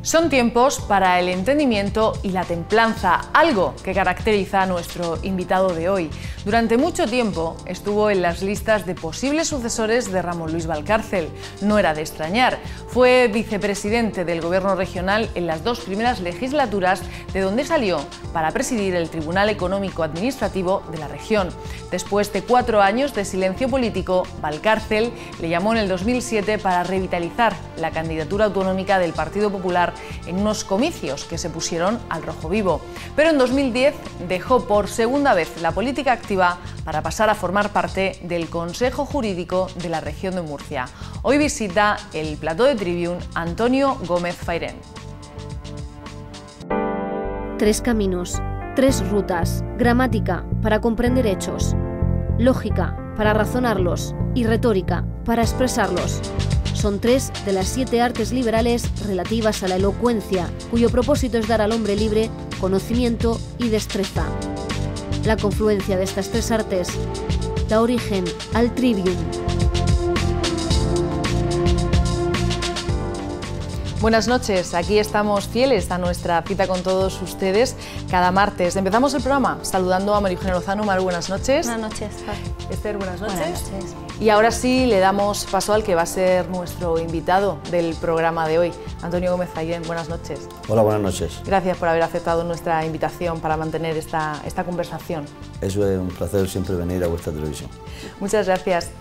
Son tiempos para el entendimiento y la templanza, algo que caracteriza a nuestro invitado de hoy. Durante mucho tiempo estuvo en las listas de posibles sucesores de Ramón Luis Valcárcel. No era de extrañar. Fue vicepresidente del Gobierno regional en las dos primeras legislaturas, de donde salió para presidir el Tribunal Económico Administrativo de la región. Después de 4 años de silencio político, Valcárcel le llamó en el 2007 para revitalizar la candidatura autonómica del Partido Popular en unos comicios que se pusieron al rojo vivo. Pero en 2010 dejó por segunda vez la política activa para pasar a formar parte del Consejo Jurídico de la región de Murcia. Hoy visita el plató de Tribune Antonio Gómez Fairén. 3 caminos, 3 rutas, gramática para comprender hechos, lógica para razonarlos y retórica para expresarlos. Son 3 de las 7 artes liberales relativas a la elocuencia, cuyo propósito es dar al hombre libre conocimiento y destreza. La confluencia de estas 3 artes da origen al Tribune. Buenas noches, aquí estamos fieles a nuestra cita con todos ustedes cada martes. Empezamos el programa saludando a María Eugenia Lozano. Maru, buenas noches. Buenas noches. Esther, buenas noches. Buenas noches. Y ahora sí le damos paso al que va a ser nuestro invitado del programa de hoy, Antonio Gómez Fairén. Buenas noches. Hola, buenas noches. Gracias por haber aceptado nuestra invitación para mantener esta conversación. Es un placer siempre venir a vuestra televisión. Muchas gracias.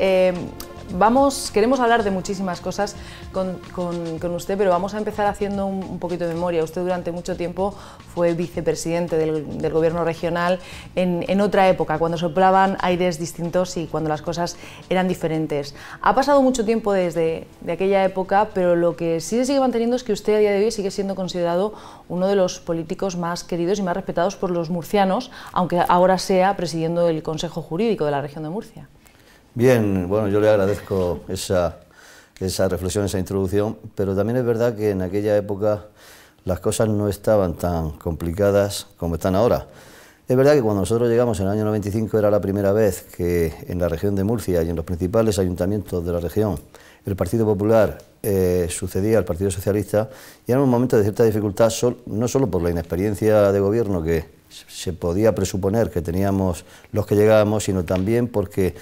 Queremos hablar de muchísimas cosas con usted, pero vamos a empezar haciendo un poquito de memoria. Usted durante mucho tiempo fue vicepresidente del Gobierno regional en otra época, cuando soplaban aires distintos y cuando las cosas eran diferentes. Ha pasado mucho tiempo desde aquella época, pero lo que sí se sigue manteniendo es que usted a día de hoy sigue siendo considerado uno de los políticos más queridos y más respetados por los murcianos, aunque ahora sea presidiendo el Consejo Jurídico de la región de Murcia. Bien, bueno, yo le agradezco esa reflexión, esa introducción, pero también es verdad que en aquella época las cosas no estaban tan complicadas como están ahora. Es verdad que cuando nosotros llegamos en el año 95 era la primera vez que en la región de Murcia y en los principales ayuntamientos de la región el Partido Popular sucedía al Partido Socialista, y era un momento de cierta dificultad, no solo por la inexperiencia de gobierno que se podía presuponer que teníamos los que llegábamos, sino también porque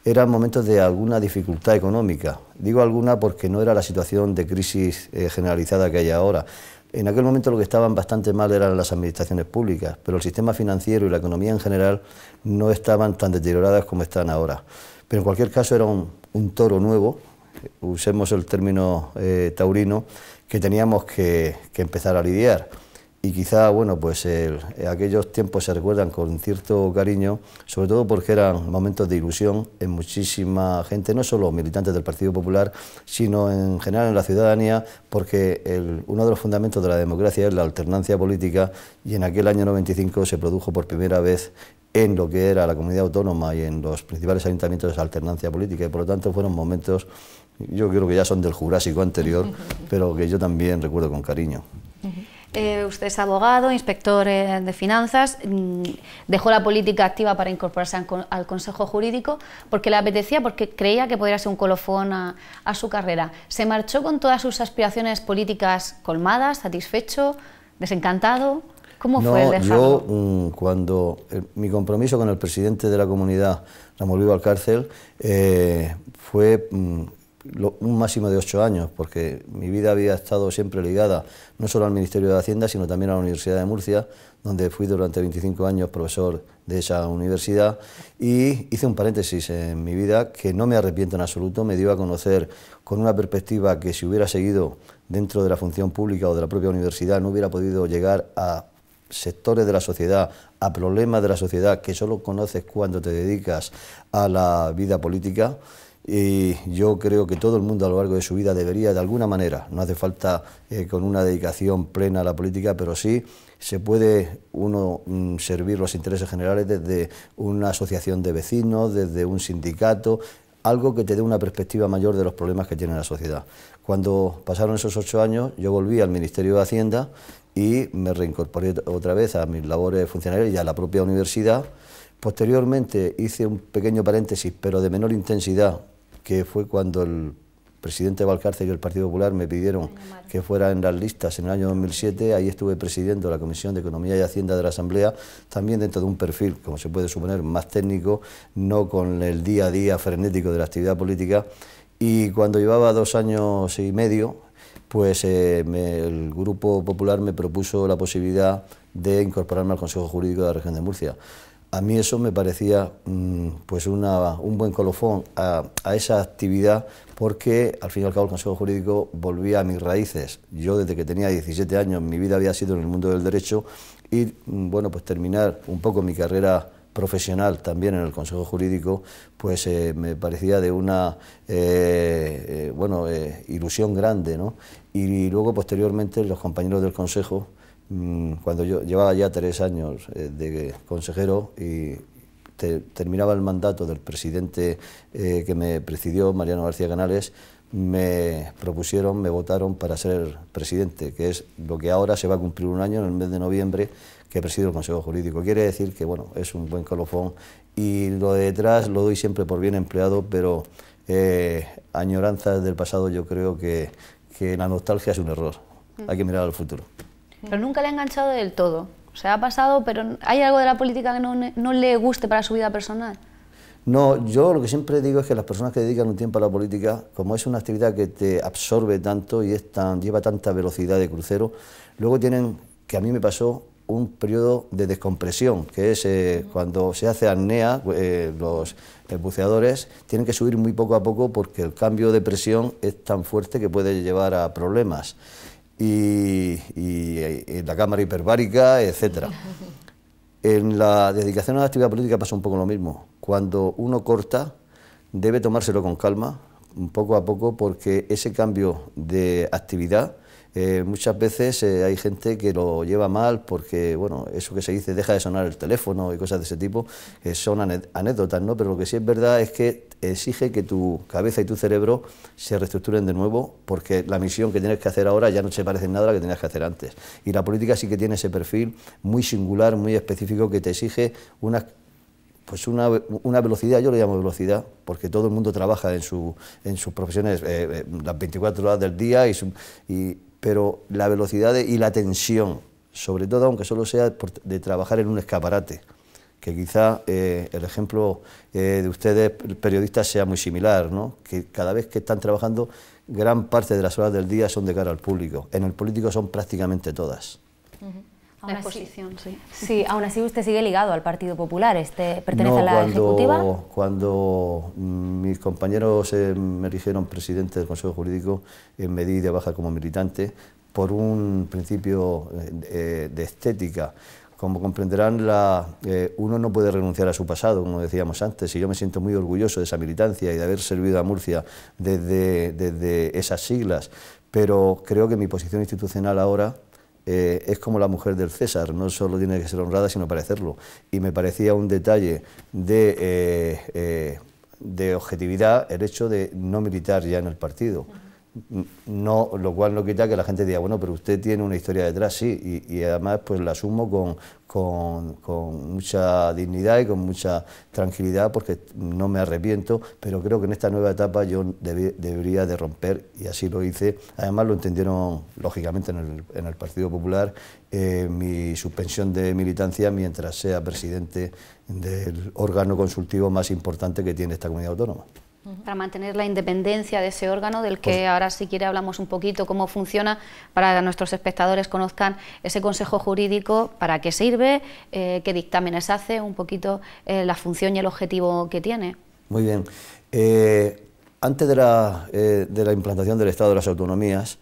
eran momentos de alguna dificultad económica. Digo alguna porque no era la situación de crisis generalizada que hay ahora. En aquel momento lo que estaban bastante mal eran las administraciones públicas, pero el sistema financiero y la economía en general no estaban tan deterioradas como están ahora. Pero en cualquier caso era un toro nuevo, usemos el término taurino, que teníamos que empezar a lidiar. Y quizá, bueno, pues aquellos tiempos se recuerdan con cierto cariño, sobre todo porque eran momentos de ilusión en muchísima gente, no solo militantes del Partido Popular, sino en general en la ciudadanía, porque uno de los fundamentos de la democracia es la alternancia política, y en aquel año 95 se produjo por primera vez en lo que era la comunidad autónoma y en los principales ayuntamientos esa alternancia política, y por lo tanto fueron momentos, yo creo que ya son del Jurásico anterior, pero que yo también recuerdo con cariño. Usted es abogado, inspector de finanzas, dejó la política activa para incorporarse al Consejo Jurídico porque le apetecía, porque creía que podría ser un colofón a su carrera. ¿Se marchó con todas sus aspiraciones políticas colmadas, satisfecho, desencantado? ¿Cómo fue el dejarlo? Yo, cuando mi compromiso con el presidente de la comunidad, Ramón Luis Valcárcel, fue un máximo de 8 años, porque mi vida había estado siempre ligada no solo al Ministerio de Hacienda, sino también a la Universidad de Murcia, donde fui durante 25 años profesor de esa universidad, y hice un paréntesis en mi vida que no me arrepiento en absoluto. Me dio a conocer con una perspectiva que, si hubiera seguido dentro de la función pública o de la propia universidad, no hubiera podido llegar a sectores de la sociedad, a problemas de la sociedad que solo conoces cuando te dedicas a la vida política. Y yo creo que todo el mundo a lo largo de su vida debería, de alguna manera, no hace falta con una dedicación plena a la política, pero sí se puede uno servir los intereses generales desde una asociación de vecinos, desde un sindicato, algo que te dé una perspectiva mayor de los problemas que tiene la sociedad. Cuando pasaron esos 8 años, yo volví al Ministerio de Hacienda y me reincorporé otra vez a mis labores funcionariales y a la propia universidad. Posteriormente hice un pequeño paréntesis, pero de menor intensidad, que fue cuando el presidente Valcárcel y el Partido Popular me pidieron que fuera en las listas en el año 2007, ahí estuve presidiendo la Comisión de Economía y Hacienda de la Asamblea, también dentro de un perfil, como se puede suponer, más técnico, no con el día a día frenético de la actividad política, y cuando llevaba 2 años y medio, pues el Grupo Popular me propuso la posibilidad de incorporarme al Consejo Jurídico de la Región de Murcia. A mí eso me parecía pues un buen colofón a esa actividad, porque al fin y al cabo el Consejo Jurídico volvía a mis raíces. Yo desde que tenía 17 años mi vida había sido en el mundo del derecho y bueno, pues terminar un poco mi carrera profesional también en el Consejo Jurídico, pues me parecía de una ilusión grande, ¿no? Y luego posteriormente los compañeros del Consejo, cuando yo llevaba ya 3 años de consejero y terminaba el mandato del presidente que me presidió, Mariano García Canales, me propusieron, me votaron para ser presidente, que es lo que ahora se va a cumplir 1 año en el mes de noviembre que presido el Consejo Jurídico. Quiere decir que bueno, es un buen colofón y lo de detrás lo doy siempre por bien empleado, pero añoranzas del pasado, yo creo que la nostalgia es un error, hay que mirar al futuro. Pero nunca le ha enganchado del todo. O sea, ha pasado, pero ¿hay algo de la política que no le guste para su vida personal? No, yo lo que siempre digo es que las personas que dedican un tiempo a la política, como es una actividad que te absorbe tanto y lleva tanta velocidad de crucero, luego tienen, que a mí me pasó, un periodo de descompresión, que es cuando se hace apnea, los buceadores tienen que subir muy poco a poco porque el cambio de presión es tan fuerte que puede llevar a problemas. Y la cámara hiperbárica, etcétera. En la dedicación a la actividad política pasa un poco lo mismo. Cuando uno corta, debe tomárselo con calma, poco a poco, porque ese cambio de actividad, muchas veces hay gente que lo lleva mal porque, bueno, eso que se dice, deja de sonar el teléfono y cosas de ese tipo, son anécdotas, ¿no? Pero lo que sí es verdad es que exige que tu cabeza y tu cerebro se reestructuren de nuevo, porque la misión que tienes que hacer ahora ya no se parece en nada a la que tenías que hacer antes. Y la política sí que tiene ese perfil muy singular, muy específico, que te exige una velocidad, yo lo llamo velocidad, porque todo el mundo trabaja en sus profesiones las 24 horas del día, pero la velocidad y la tensión, sobre todo aunque solo sea de trabajar en un escaparate, que quizá el ejemplo de ustedes, periodistas, sea muy similar, ¿no? Que cada vez que están trabajando, gran parte de las horas del día son de cara al público. En el político son prácticamente todas. La exposición, sí. Sí, aún así usted sigue ligado al Partido Popular, ¿pertenece a la Ejecutiva? Cuando mis compañeros me eligieron presidente del Consejo Jurídico, me di de baja como militante por un principio de estética. Como comprenderán, uno no puede renunciar a su pasado, como decíamos antes, y yo me siento muy orgulloso de esa militancia y de haber servido a Murcia desde esas siglas, pero creo que mi posición institucional ahora es como la mujer del César, no solo tiene que ser honrada, sino parecerlo. Y me parecía un detalle de objetividad el hecho de no militar ya en el partido. No, lo cual no quita que la gente diga, bueno, pero usted tiene una historia detrás, sí, y además pues la asumo con mucha dignidad y con mucha tranquilidad, porque no me arrepiento, pero creo que en esta nueva etapa yo debería de romper, y así lo hice. Además lo entendieron lógicamente en el Partido Popular, mi suspensión de militancia mientras sea presidente del órgano consultivo más importante que tiene esta comunidad autónoma. Para mantener la independencia de ese órgano, del que ahora si quiere hablamos un poquito cómo funciona, para que nuestros espectadores conozcan ese Consejo Jurídico, para qué sirve, qué dictámenes hace, un poquito la función y el objetivo que tiene. Muy bien. Antes de la implantación del Estado de las Autonomías,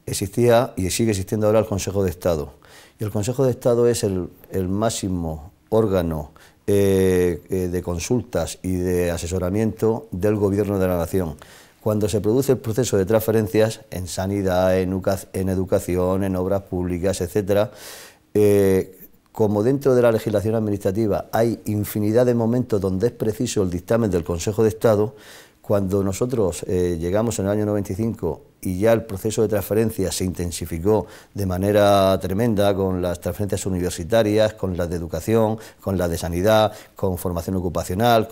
existía y sigue existiendo ahora el Consejo de Estado. Y el Consejo de Estado es el máximo órgano de consultas y de asesoramiento del Gobierno de la Nación. Cuando se produce el proceso de transferencias en sanidad, en educación, en obras públicas, etcétera, como dentro de la legislación administrativa hay infinidad de momentos donde es preciso el dictamen del Consejo de Estado, cuando nosotros llegamos en el año 95 y ya el proceso de transferencias se intensificó de manera tremenda, con las transferencias universitarias, con las de educación, con las de sanidad, con formación ocupacional,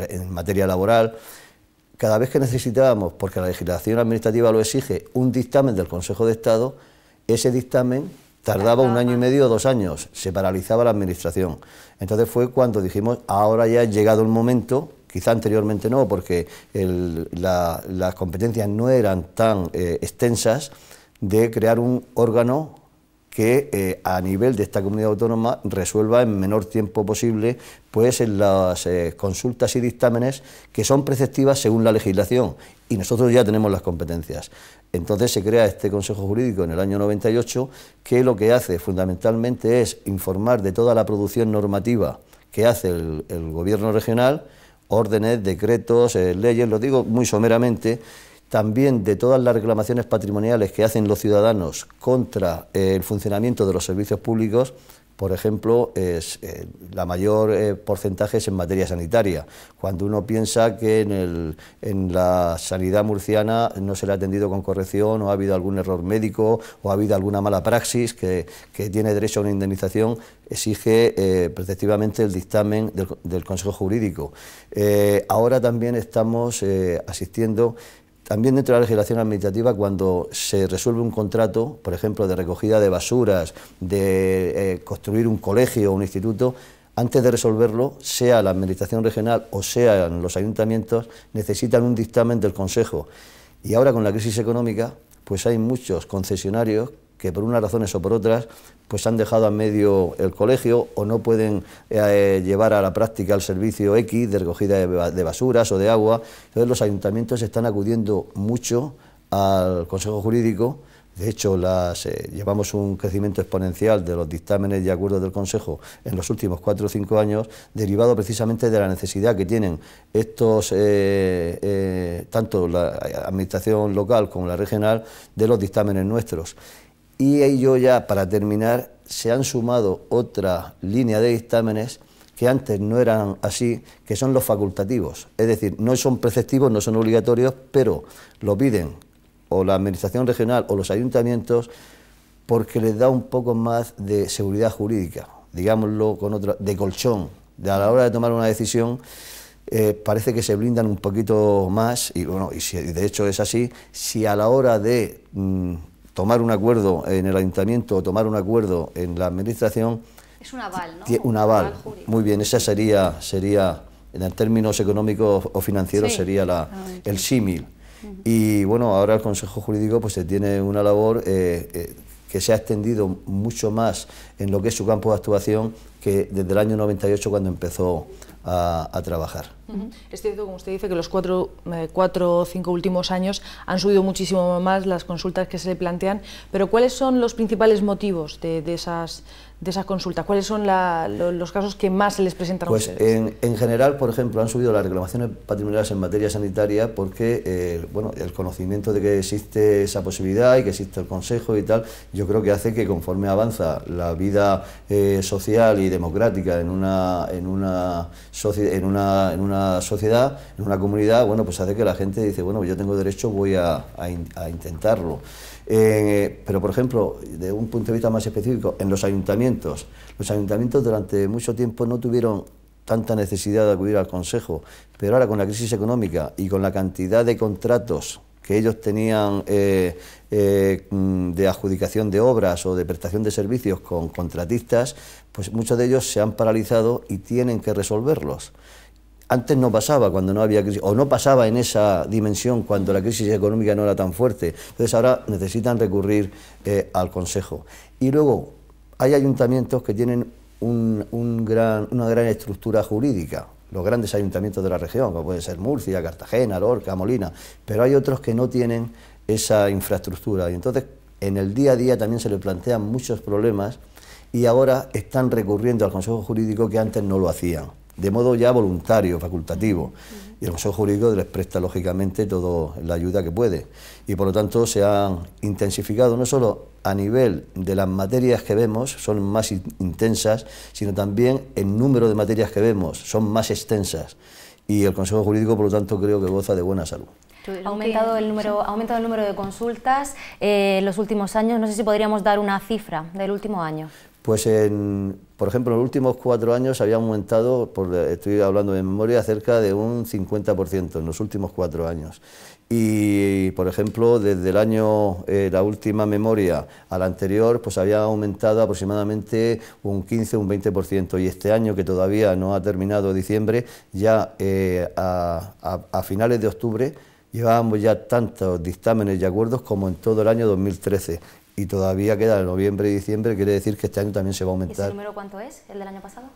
en materia laboral, cada vez que necesitábamos, porque la legislación administrativa lo exige, un dictamen del Consejo de Estado, ese dictamen tardaba 1 año y medio o 2 años, se paralizaba la administración. Entonces fue cuando dijimos, ahora ya ha llegado el momento, quizá anteriormente no, porque las competencias no eran tan extensas, de crear un órgano que a nivel de esta comunidad autónoma resuelva en menor tiempo posible pues en las consultas y dictámenes que son preceptivas según la legislación, y nosotros ya tenemos las competencias. Entonces se crea este Consejo Jurídico en el año 98, que lo que hace fundamentalmente es informar de toda la producción normativa que hace el Gobierno regional, órdenes, decretos, leyes, lo digo muy someramente, también de todas las reclamaciones patrimoniales que hacen los ciudadanos contra el funcionamiento de los servicios públicos. Por ejemplo, la mayor porcentaje es en materia sanitaria. Cuando uno piensa que en la sanidad murciana no se le ha atendido con corrección, o ha habido algún error médico, o ha habido alguna mala praxis que tiene derecho a una indemnización, exige preceptivamente el dictamen del Consejo Jurídico. Ahora también estamos asistiendo. También dentro de la legislación administrativa, cuando se resuelve un contrato, por ejemplo, de recogida de basuras, de construir un colegio o un instituto, antes de resolverlo, sea la administración regional o sean los ayuntamientos, necesitan un dictamen del Consejo. Y ahora con la crisis económica, pues hay muchos concesionarios que por unas razones o por otras pues han dejado a medio el colegio o no pueden llevar a la práctica el servicio X de recogida de basuras o de agua. Entonces los ayuntamientos están acudiendo mucho al Consejo Jurídico. De hecho, llevamos un crecimiento exponencial de los dictámenes y acuerdos del Consejo en los últimos 4 o 5 años, derivado precisamente de la necesidad que tienen estos, tanto la administración local como la regional, de los dictámenes nuestros. Y ello ya, para terminar, se han sumado otra línea de dictámenes que antes no eran así, que son los facultativos. Es decir, no son preceptivos, no son obligatorios, pero lo piden o la administración regional o los ayuntamientos porque les da un poco más de seguridad jurídica, digámoslo con otra, de colchón. A la hora de tomar una decisión, parece que se blindan un poquito más, y bueno, y si de hecho es así, si a la hora de tomar un acuerdo en el ayuntamiento o tomar un acuerdo en la administración... Es un aval, ¿no? Un aval, muy bien, esa sería en términos económicos o financieros, sí, sería el símil. Y bueno, ahora el Consejo Jurídico pues tiene una labor que se ha extendido mucho más en lo que es su campo de actuación que desde el año 98, cuando empezó a trabajar. Es cierto, como usted dice, que los 4 o 5 últimos años han subido muchísimo más las consultas que se le plantean, pero ¿cuáles son los principales motivos de esas consultas? ¿Cuáles son los casos que más se les presentan a ustedes? En general, por ejemplo, han subido las reclamaciones patrimoniales en materia sanitaria porque bueno, el conocimiento de que existe esa posibilidad y que existe el Consejo y tal, yo creo que hace que conforme avanza la vida social y democrática en una sociedad, en una comunidad, bueno, pues hace que la gente dice, bueno, yo tengo derecho, voy a intentarlo. Pero, por ejemplo, de un punto de vista más específico, en los ayuntamientos durante mucho tiempo no tuvieron tanta necesidad de acudir al Consejo, pero ahora con la crisis económica y con la cantidad de contratos que ellos tenían de adjudicación de obras o de prestación de servicios con contratistas, pues muchos de ellos se han paralizado y tienen que resolverlos. Antes no pasaba cuando no había crisis, o no pasaba en esa dimensión cuando la crisis económica no era tan fuerte. Entonces ahora necesitan recurrir al Consejo. Y luego hay ayuntamientos que tienen una gran estructura jurídica, los grandes ayuntamientos de la región, como pueden ser Murcia, Cartagena, Lorca, Molina, pero hay otros que no tienen esa infraestructura. Y entonces en el día a día también se les plantean muchos problemas y ahora están recurriendo al Consejo Jurídico, que antes no lo hacían, de modo ya voluntario, facultativo, y el Consejo Jurídico les presta lógicamente toda la ayuda que puede, y por lo tanto se han intensificado no solo a nivel de las materias que vemos, son más intensas, sino también el número de materias que vemos son más extensas, y el Consejo Jurídico por lo tanto creo que goza de buena salud. Ha aumentado el número de consultas en los últimos años. No sé si podríamos dar una cifra del último año. Pues, por ejemplo, en los últimos 4 años había aumentado, estoy hablando de memoria, cerca de un 50% en los últimos 4 años. Y, por ejemplo, desde el año, la última memoria a la anterior, pues había aumentado aproximadamente un 15 o un 20%. Y este año, que todavía no ha terminado diciembre, ya a finales de octubre, llevábamos ya tantos dictámenes y acuerdos como en todo el año 2013. Y todavía queda noviembre y diciembre, quiere decir que este año también se va a aumentar. ¿Ese número cuánto es, el del año pasado?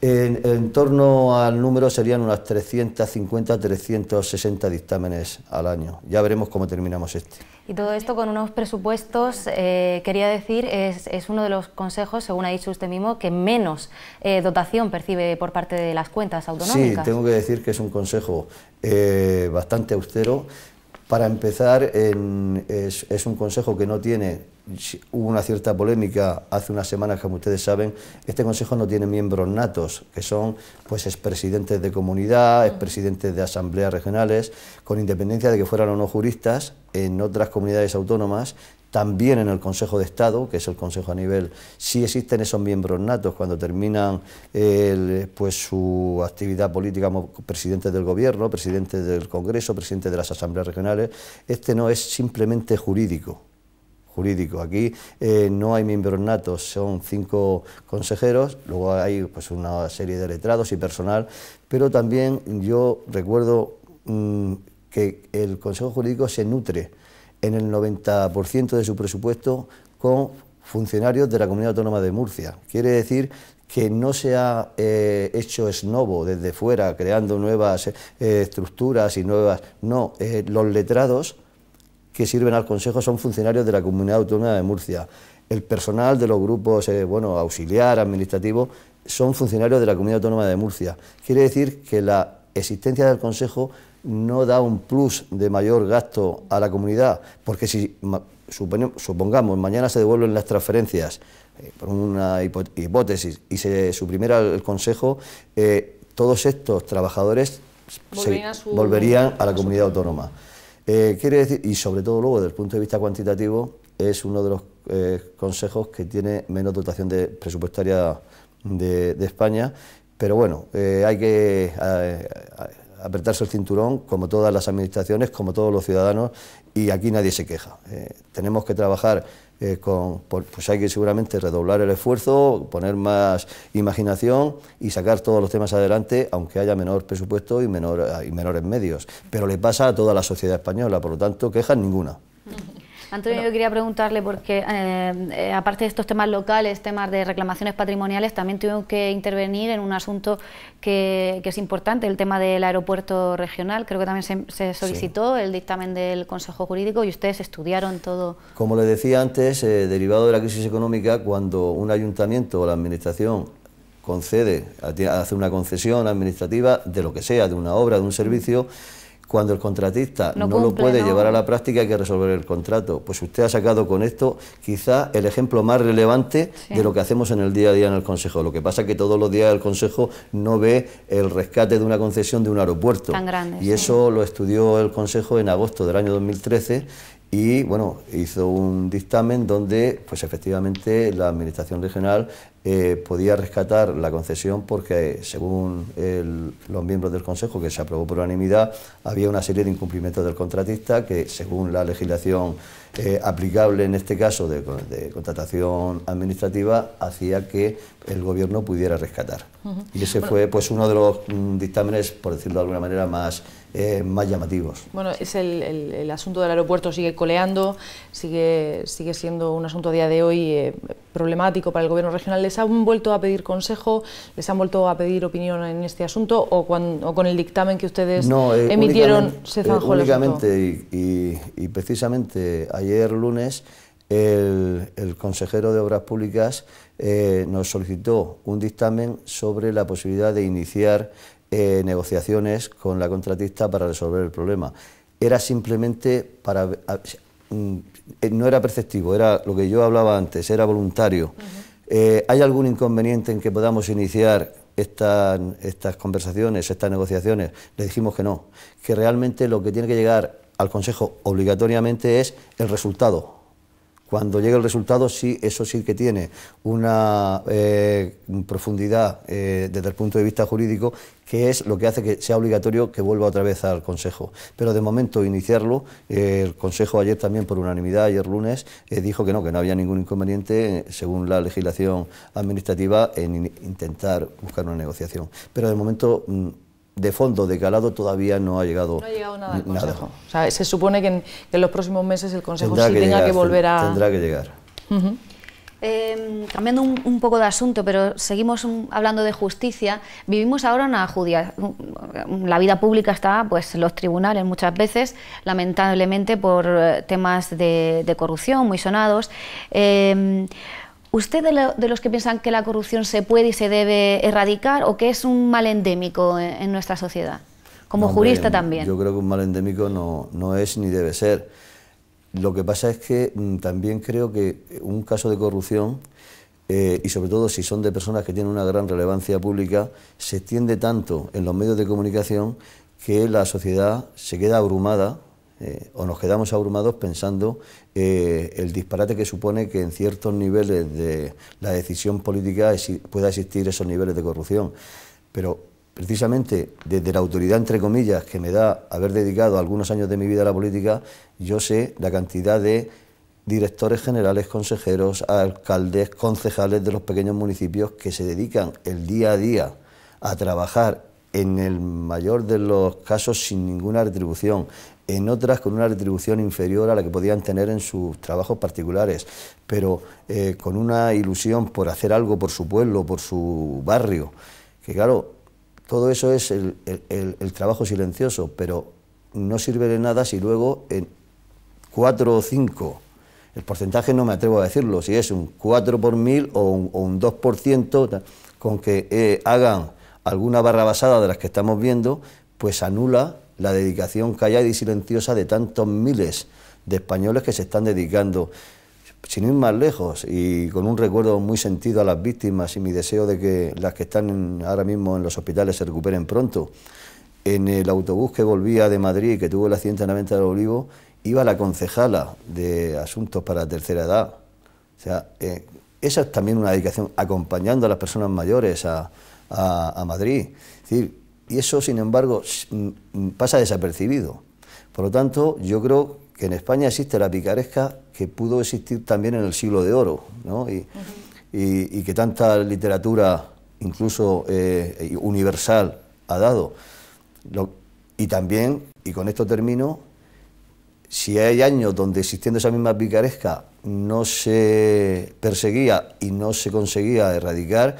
En torno al número serían unas 350, 360 dictámenes al año. Ya veremos cómo terminamos este. Y todo esto con unos presupuestos, quería decir, es uno de los consejos, según ha dicho usted mismo, que menos dotación percibe por parte de las cuentas autonómicas. Sí, tengo que decir que es un consejo bastante austero. Para empezar, es un consejo que no tiene, hubo una cierta polémica hace unas semanas, como ustedes saben, este consejo no tiene miembros natos, que son pues expresidentes de comunidad, expresidentes de asambleas regionales, con independencia de que fueran o no juristas. En otras comunidades autónomas, también en el Consejo de Estado, que es el consejo a nivel, sí existen esos miembros natos cuando terminan pues su actividad política como presidentes del gobierno, presidentes del Congreso, presidentes de las asambleas regionales. Este no es simplemente jurídico. Aquí no hay miembros natos, son 5 consejeros, luego hay pues una serie de letrados y personal, pero también yo recuerdo que el Consejo Jurídico se nutre en el 90% de su presupuesto con funcionarios de la Comunidad Autónoma de Murcia. Quiere decir que no se ha hecho esnobo desde fuera, creando nuevas estructuras y nuevas... No, los letrados que sirven al Consejo son funcionarios de la Comunidad Autónoma de Murcia. El personal de los grupos auxiliar, administrativo, son funcionarios de la Comunidad Autónoma de Murcia. Quiere decir que la existencia del Consejo no da un plus de mayor gasto a la comunidad, porque si supongamos mañana se devuelven las transferencias, por una hipótesis, y se suprimiera el Consejo, todos estos trabajadores volverían a la comunidad autónoma. Quiere decir, y sobre todo luego desde el punto de vista cuantitativo, es uno de los consejos que tiene menos dotación presupuestaria de España, pero bueno, hay que apretarse el cinturón, como todas las administraciones, como todos los ciudadanos, y aquí nadie se queja. Tenemos que trabajar pues hay que seguramente redoblar el esfuerzo, poner más imaginación y sacar todos los temas adelante, aunque haya menor presupuesto y menores medios. Pero le pasa a toda la sociedad española, por lo tanto, quejas ninguna. Antonio, yo quería preguntarle, porque aparte de estos temas locales, temas de reclamaciones patrimoniales, también tuvieron que intervenir en un asunto que es importante, el tema del aeropuerto regional. Creo que también se solicitó el dictamen del Consejo Jurídico y ustedes estudiaron todo. Como le decía antes, derivado de la crisis económica, cuando un ayuntamiento o la administración concede, hace una concesión administrativa de lo que sea, de una obra, de un servicio, cuando el contratista no lo puede llevar a la práctica, hay que resolver el contrato. Pues usted ha sacado con esto quizá el ejemplo más relevante de lo que hacemos en el día a día en el Consejo. Lo que pasa es que todos los días el Consejo no ve el rescate de una concesión de un aeropuerto. Tan grande, y eso lo estudió el Consejo en agosto del año 2013 y bueno, hizo un dictamen donde pues efectivamente la Administración Regional podía rescatar la concesión porque según los miembros del Consejo, que se aprobó por unanimidad, había una serie de incumplimientos del contratista que según la legislación aplicable en este caso de contratación administrativa hacía que el Gobierno pudiera rescatar. Y ese fue pues uno de los dictámenes, por decirlo de alguna manera, más llamativos. Bueno, es el asunto del aeropuerto sigue coleando, sigue siendo un asunto a día de hoy problemático para el Gobierno regional. ¿Les han vuelto a pedir consejo? ¿Les han vuelto a pedir opinión en este asunto? ¿O con el dictamen que ustedes emitieron se zanjó el asunto? Únicamente, y precisamente ayer lunes, el consejero de Obras Públicas nos solicitó un dictamen sobre la posibilidad de iniciar negociaciones con la contratista para resolver el problema. Era simplemente para... no era preceptivo, era lo que yo hablaba antes, era voluntario. ¿Hay algún inconveniente en que podamos iniciar estas conversaciones, estas negociaciones? Le dijimos que no, que realmente lo que tiene que llegar al Consejo obligatoriamente es el resultado. Cuando llegue el resultado, sí, eso sí que tiene una profundidad desde el punto de vista jurídico, que es lo que hace que sea obligatorio que vuelva otra vez al Consejo. Pero de momento iniciarlo, el Consejo ayer también por unanimidad, ayer lunes, dijo que no había ningún inconveniente, según la legislación administrativa, en intentar buscar una negociación. Pero de momento, de fondo, de calado, todavía no ha llegado, nada al Consejo. O sea, se supone que en los próximos meses el Consejo tendrá que volver a... Tendrá que llegar. Cambiando un poco de asunto, pero seguimos hablando de justicia. Vivimos ahora la vida pública está pues en los tribunales muchas veces, lamentablemente por temas de corrupción muy sonados. ¿Usted de los que piensan que la corrupción se puede y se debe erradicar o que es un mal endémico en nuestra sociedad? Como jurista también. Yo creo que un mal endémico no es ni debe ser. Lo que pasa es que también creo que un caso de corrupción, y sobre todo si son de personas que tienen una gran relevancia pública, se extiende tanto en los medios de comunicación que la sociedad se queda abrumada, o nos quedamos abrumados pensando el disparate que supone que en ciertos niveles de la decisión política pueda existir esos niveles de corrupción. Pero precisamente desde la autoridad, entre comillas, que me da haber dedicado algunos años de mi vida a la política, yo sé la cantidad de directores generales, consejeros, alcaldes, concejales de los pequeños municipios que se dedican el día a día a trabajar, en el mayor de los casos sin ninguna retribución, en otras con una retribución inferior a la que podían tener en sus trabajos particulares, pero con una ilusión por hacer algo por su pueblo, por su barrio, que claro, todo eso es el trabajo silencioso, pero no sirve de nada si luego en 4 o 5, el porcentaje no me atrevo a decirlo, si es un 4 por 1000 o un 2%, con que hagan alguna barrabasada de las que estamos viendo, pues anula la dedicación callada y silenciosa de tantos miles de españoles que se están dedicando. Sin ir más lejos y con un recuerdo muy sentido a las víctimas y mi deseo de que las que están ahora mismo en los hospitales se recuperen pronto. En el autobús que volvía de Madrid, que tuvo el accidente en la Venta del Olivo, iba la concejala de Asuntos para la Tercera Edad. O sea, esa es también una dedicación, acompañando a las personas mayores a Madrid. Es decir, y eso, sin embargo, pasa desapercibido. Por lo tanto, yo creo que en España existe la picaresca que pudo existir también en el siglo de oro, ¿no? Y que tanta literatura, incluso universal, ha dado. Y también, y con esto termino, si hay años donde existiendo esa misma picaresca no se perseguía y no se conseguía erradicar,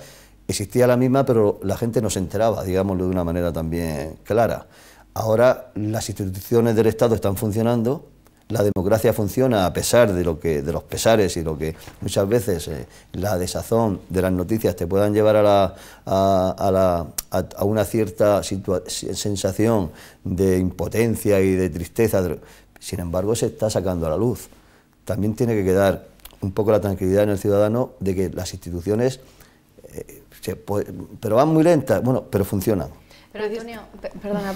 existía la misma, pero la gente no se enteraba, digámoslo de una manera también clara. Ahora las instituciones del Estado están funcionando, la democracia funciona a pesar de de los pesares y lo que muchas veces la desazón de las noticias te puedan llevar a una cierta sensación de impotencia y de tristeza. Sin embargo, se está sacando a la luz. También tiene que quedar un poco la tranquilidad en el ciudadano de que las instituciones pero van muy lentas, bueno, pero funcionan. Pero Antonio, perdona,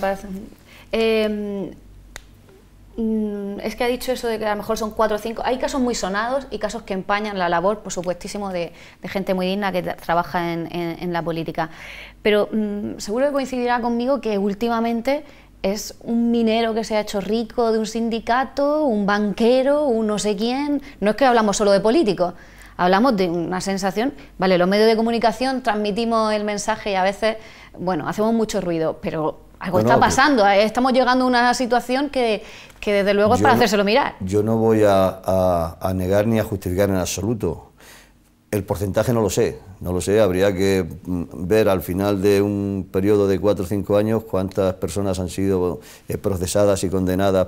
es que ha dicho eso de que a lo mejor son 4 o 5, hay casos muy sonados y casos que empañan la labor, por supuestísimo, de gente muy digna que trabaja en la política, pero seguro que coincidirá conmigo que últimamente es un minero que se ha hecho rico de un sindicato, un banquero, un no sé quién, no es que hablamos solo de políticos. Hablamos de una sensación, vale, los medios de comunicación transmitimos el mensaje y a veces, bueno, hacemos mucho ruido, pero algo está pasando, estamos llegando a una situación que desde luego es para hacérselo mirar. Yo no voy a negar ni a justificar en absoluto. El porcentaje no lo sé, habría que ver al final de un periodo de 4 o 5 años cuántas personas han sido procesadas y condenadas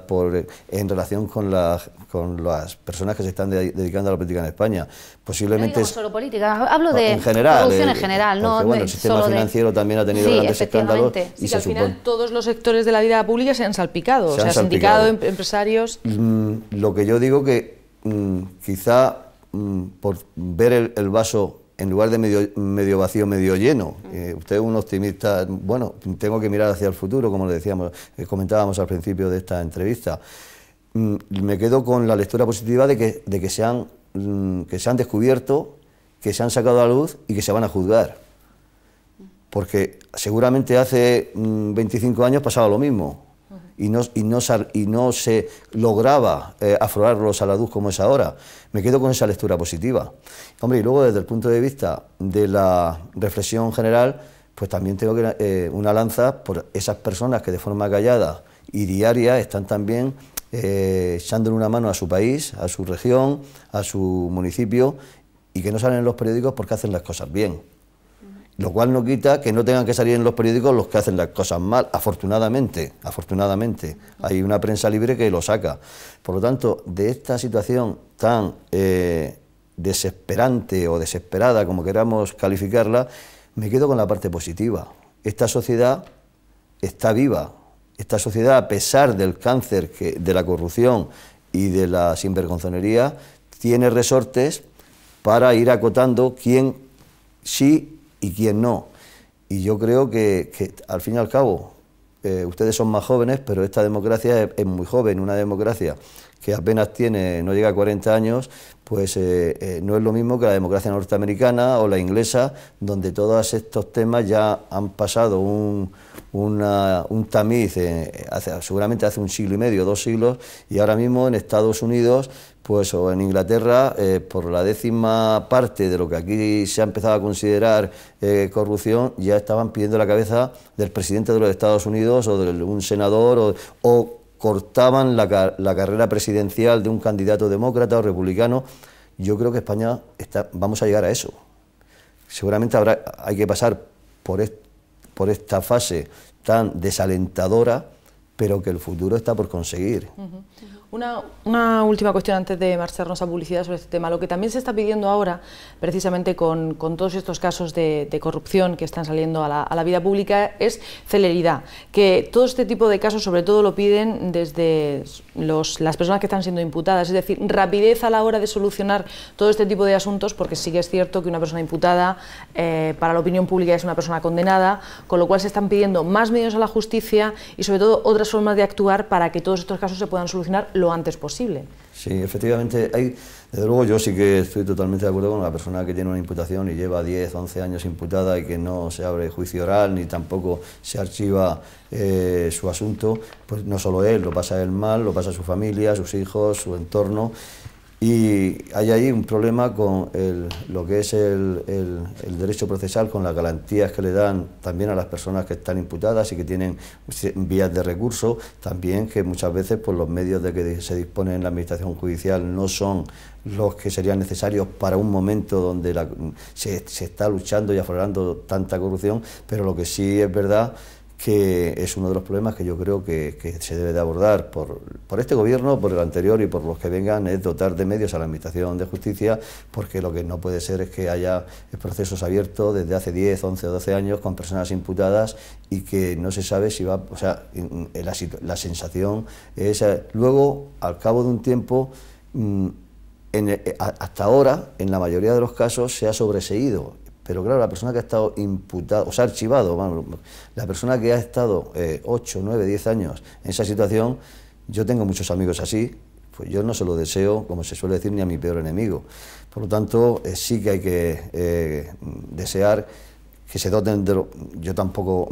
en relación con las personas que se están dedicando a la política en España. Posiblemente no solo política, hablo de en general, corrupción en general, no bueno, el sistema financiero también ha tenido grandes escándalos. Y que al final todos los sectores de la vida pública se han salpicado, o sea, sindicato, empresarios. Lo que yo digo que quizá por ver el vaso en lugar de medio vacío, medio lleno. Usted es un optimista, bueno, tengo que mirar hacia el futuro, como le decíamos, comentábamos al principio de esta entrevista. Me quedo con la lectura positiva de que se han que se han descubierto, que se han sacado a la luz y que se van a juzgar. Porque seguramente hace 25 años pasaba lo mismo y no se lograba aflorarlos a la luz como es ahora. Me quedo con esa lectura positiva. Hombre, y luego desde el punto de vista de la reflexión general, pues también tengo que una lanza por esas personas que de forma callada y diaria están también echándole una mano a su país, a su región, a su municipio, y que no salen en los periódicos porque hacen las cosas bien. Lo cual no quita que no tengan que salir en los periódicos los que hacen las cosas mal, afortunadamente. Hay una prensa libre que lo saca. Por lo tanto, de esta situación tan desesperante o desesperada, como queramos calificarla, me quedo con la parte positiva. Esta sociedad está viva. Esta sociedad, a pesar del cáncer de la corrupción y de la sinvergonzonería, tiene resortes para ir acotando quién sí y quién no. Y yo creo que al fin y al cabo, ustedes son más jóvenes, pero esta democracia es muy joven, una democracia que apenas no llega a 40 años, pues no es lo mismo que la democracia norteamericana o la inglesa, donde todos estos temas ya han pasado un tamiz, seguramente hace 1 siglo y medio, 2 siglos, y ahora mismo en Estados Unidos, pues, o en Inglaterra, por la 10ª parte de lo que aquí se ha empezado a considerar corrupción, ya estaban pidiendo la cabeza del presidente de los Estados Unidos o de un senador o cortaban la carrera presidencial de un candidato demócrata o republicano. Yo creo que España vamos a llegar a eso. Seguramente hay que pasar por esta fase tan desalentadora, pero que el futuro está por conseguir. Una última cuestión antes de marcharnos a publicidad sobre este tema. Lo que también se está pidiendo ahora, precisamente con todos estos casos de corrupción que están saliendo a la vida pública, es celeridad. Que todo este tipo de casos, sobre todo, lo piden desde las personas que están siendo imputadas. Es decir, rapidez a la hora de solucionar todo este tipo de asuntos, porque sí que es cierto que una persona imputada para la opinión pública es una persona condenada, con lo cual se están pidiendo más medios a la justicia y, sobre todo, otras formas de actuar para que todos estos casos se puedan solucionar lo antes posible. Sí, efectivamente, desde luego yo sí que estoy totalmente de acuerdo con la persona que tiene una imputación y lleva 10, 11 años imputada y que no se abre juicio oral ni tampoco se archiva su asunto, pues no solo él, lo pasa él mal, lo pasa su familia, sus hijos, su entorno. Y hay ahí un problema con lo que es el derecho procesal, con las garantías que le dan también a las personas que están imputadas y que tienen vías de recurso, también que muchas veces pues, los medios de que se dispone en la administración judicial no son los que serían necesarios para un momento donde se está luchando y aflorando tanta corrupción, pero lo que sí es verdad que es uno de los problemas que yo creo que se debe de abordar por este gobierno, por el anterior y por los que vengan, es dotar de medios a la Administración de Justicia, porque lo que no puede ser es que haya procesos abiertos desde hace 10, 11 o 12 años con personas imputadas y que no se sabe si va, o sea, la sensación es, luego, al cabo de un tiempo, hasta ahora, en la mayoría de los casos, se ha sobreseído. Pero claro, la persona que ha estado imputada, o sea, archivado, bueno, la persona que ha estado 8, 9, 10 años en esa situación, yo tengo muchos amigos así, pues yo no se lo deseo, como se suele decir, ni a mi peor enemigo. Por lo tanto, sí que hay que desear que se doten de yo tampoco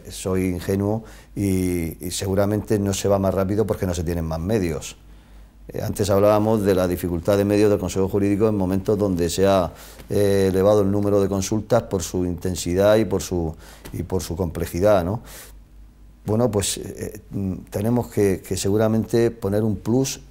soy ingenuo y seguramente no se va más rápido porque no se tienen más medios. Antes hablábamos de la dificultad de medios del Consejo Jurídico en momentos donde se ha elevado el número de consultas por su intensidad y por su complejidad, ¿no? Bueno, pues tenemos que seguramente poner un plus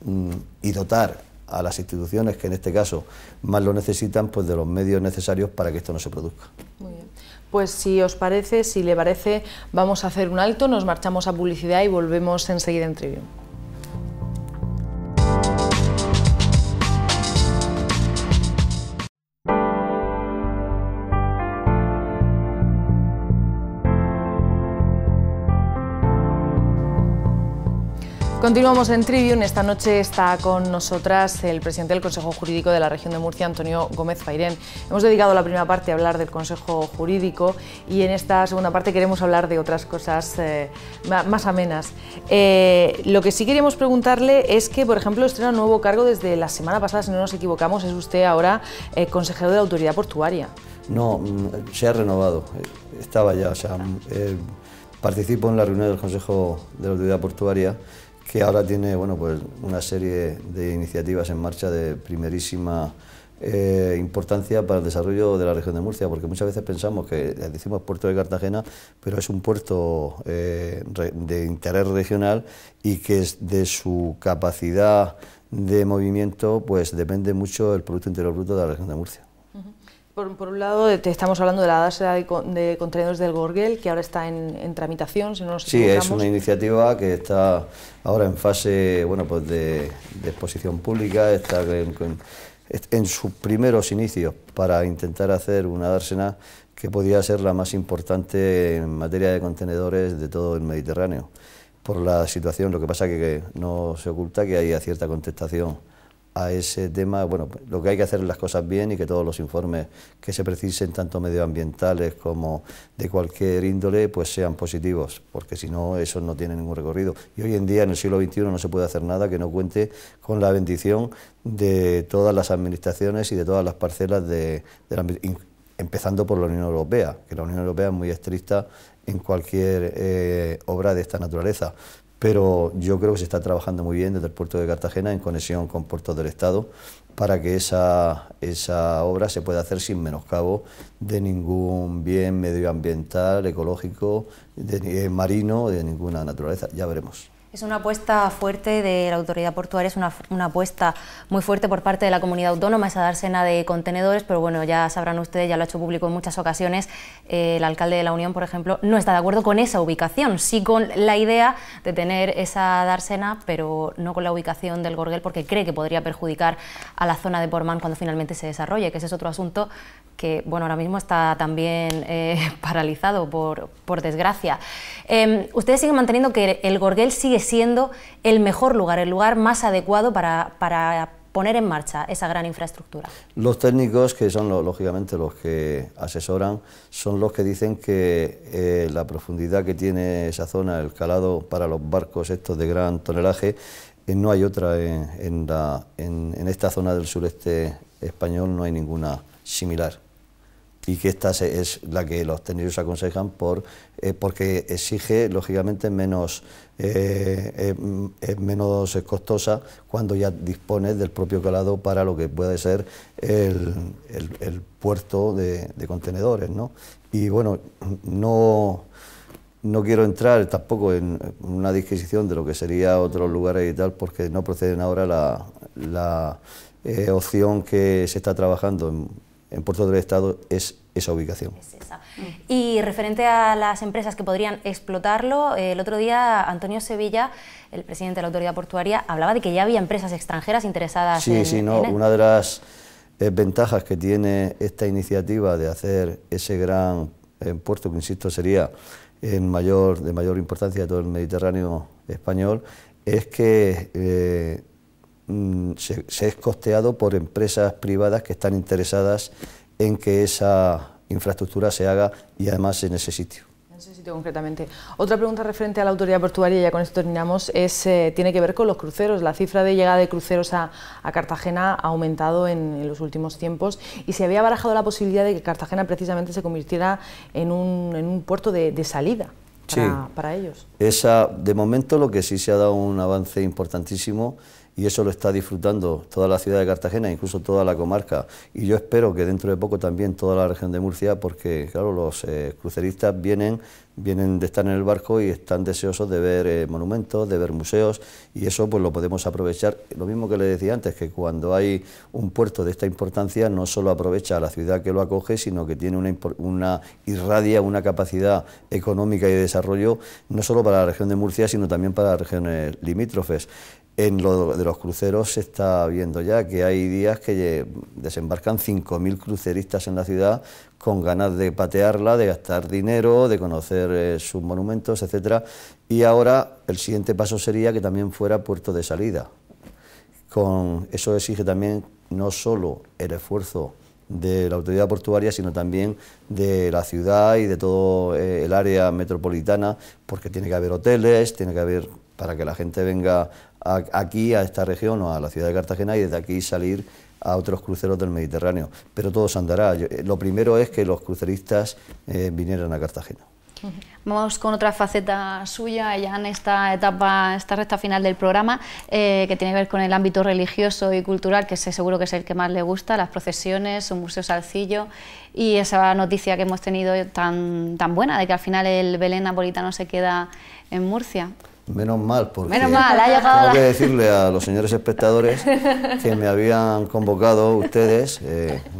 y dotar a las instituciones que en este caso más lo necesitan, pues de los medios necesarios para que esto no se produzca. Muy bien. Pues si os parece, si le parece, vamos a hacer un alto, nos marchamos a publicidad y volvemos enseguida en Trivium. Continuamos en Trivium. Esta noche está con nosotras el presidente del Consejo Jurídico de la Región de Murcia, Antonio Gómez Fairén. Hemos dedicado la primera parte a hablar del Consejo Jurídico y en esta segunda parte queremos hablar de otras cosas más amenas. Lo que sí queríamos preguntarle es que, por ejemplo, estrena un nuevo cargo desde la semana pasada, si no nos equivocamos, es usted ahora consejero de la Autoridad Portuaria. No, se ha renovado, estaba ya, o sea, participo en la reunión del Consejo de la Autoridad Portuaria, que ahora tiene, bueno, pues una serie de iniciativas en marcha de primerísima importancia para el desarrollo de la región de Murcia, porque muchas veces pensamos que decimos puerto de Cartagena, pero es un puerto de interés regional y que de su capacidad de movimiento pues depende mucho el Producto Interior Bruto de la región de Murcia. Por un lado, estamos hablando de la dársena de contenedores del Gorguel, que ahora está en tramitación, si no nos equivocamos. Sí, es una iniciativa que está ahora en fase, bueno, pues de exposición pública, está en sus primeros inicios para intentar hacer una dársena que podría ser la más importante en materia de contenedores de todo el Mediterráneo. Por la situación, lo que pasa que no se oculta que haya cierta contestación a ese tema. Bueno, lo que hay que hacer es las cosas bien y que todos los informes que se precisen, tanto medioambientales como de cualquier índole, pues sean positivos, porque si no, eso no tiene ningún recorrido. Y hoy en día, en el siglo XXI, no se puede hacer nada que no cuente con la bendición de todas las administraciones y de todas las parcelas, empezando por la Unión Europea, que la Unión Europea es muy estricta en cualquier obra de esta naturaleza. Pero yo creo que se está trabajando muy bien desde el puerto de Cartagena en conexión con puertos del Estado para que esa obra se pueda hacer sin menoscabo de ningún bien medioambiental, ecológico, marino, de ninguna naturaleza. Ya veremos. Es una apuesta fuerte de la Autoridad Portuaria, es una apuesta muy fuerte por parte de la comunidad autónoma, esa dársena de contenedores, pero bueno, ya sabrán ustedes, ya lo ha hecho público en muchas ocasiones, el alcalde de La Unión, por ejemplo, no está de acuerdo con esa ubicación, sí con la idea de tener esa dársena, pero no con la ubicación del Gorguel, porque cree que podría perjudicar a la zona de Portmán cuando finalmente se desarrolle, que ese es otro asunto que, bueno, ahora mismo está también paralizado, por desgracia. Ustedes siguen manteniendo que el Gorguel sigue siendo el mejor lugar, el lugar más adecuado para poner en marcha esa gran infraestructura. Los técnicos, que son lógicamente los que asesoran, son los que dicen que la profundidad que tiene esa zona, el calado para los barcos estos de gran tonelaje, no hay otra en esta zona del sureste español, no hay ninguna similar. Y que esta es la que los técnicos aconsejan porque exige, lógicamente, menos costosa cuando ya dispones del propio calado para lo que puede ser el puerto de contenedores, ¿no? Y bueno, no quiero entrar tampoco en una disquisición de lo que sería otros lugares y tal, porque no proceden ahora la opción que se está trabajando en puertos del Estado es esa ubicación. Es esa. Y referente a las empresas que podrían explotarlo, el otro día Antonio Sevilla, el presidente de la Autoridad Portuaria, hablaba de que ya había empresas extranjeras interesadas en Una de las ventajas que tiene esta iniciativa de hacer ese gran puerto, que insisto sería de mayor importancia de todo el Mediterráneo español, es que se es costeado por empresas privadas que están interesadas en que esa infraestructura se haga y además en ese sitio. En ese sitio concretamente. Otra pregunta referente a la Autoridad Portuaria, ya con esto terminamos, tiene que ver con los cruceros. La cifra de llegada de cruceros a Cartagena ha aumentado en los últimos tiempos y se había barajado la posibilidad de que Cartagena precisamente se convirtiera en un puerto de salida para ellos. De momento lo que sí se ha dado un avance importantísimo, y eso lo está disfrutando toda la ciudad de Cartagena, incluso toda la comarca, y yo espero que dentro de poco también toda la región de Murcia, porque claro, los cruceristas vienen de estar en el barco y están deseosos de ver monumentos, de ver museos, y eso pues lo podemos aprovechar. Lo mismo que le decía antes, que cuando hay un puerto de esta importancia, no solo aprovecha a la ciudad que lo acoge, sino que tiene irradia una capacidad económica y de desarrollo, no solo para la región de Murcia, sino también para las regiones limítrofes. En lo de los cruceros se está viendo ya que hay días que desembarcan 5.000 cruceristas en la ciudad con ganas de patearla, de gastar dinero, de conocer sus monumentos, etcétera. Y ahora el siguiente paso sería que también fuera puerto de salida. Eso exige también no solo el esfuerzo de la autoridad portuaria, sino también de la ciudad y de todo el área metropolitana, porque tiene que haber hoteles, tiene que haber, para que la gente venga aquí, a esta región o a la ciudad de Cartagena, y desde aquí salir a otros cruceros del Mediterráneo. Pero todo se andará. Lo primero es que los cruceristas vinieran a Cartagena. Vamos con otra faceta suya ya en esta etapa, esta recta final del programa, que tiene que ver con el ámbito religioso y cultural, que seguro que es el que más le gusta, las procesiones, su Museo Salcillo, y esa noticia que hemos tenido tan buena de que al final el Belén napolitano se queda en Murcia. Menos mal, porque Menos mal, ha llegado tengo que decirle a los señores espectadores que me habían convocado ustedes,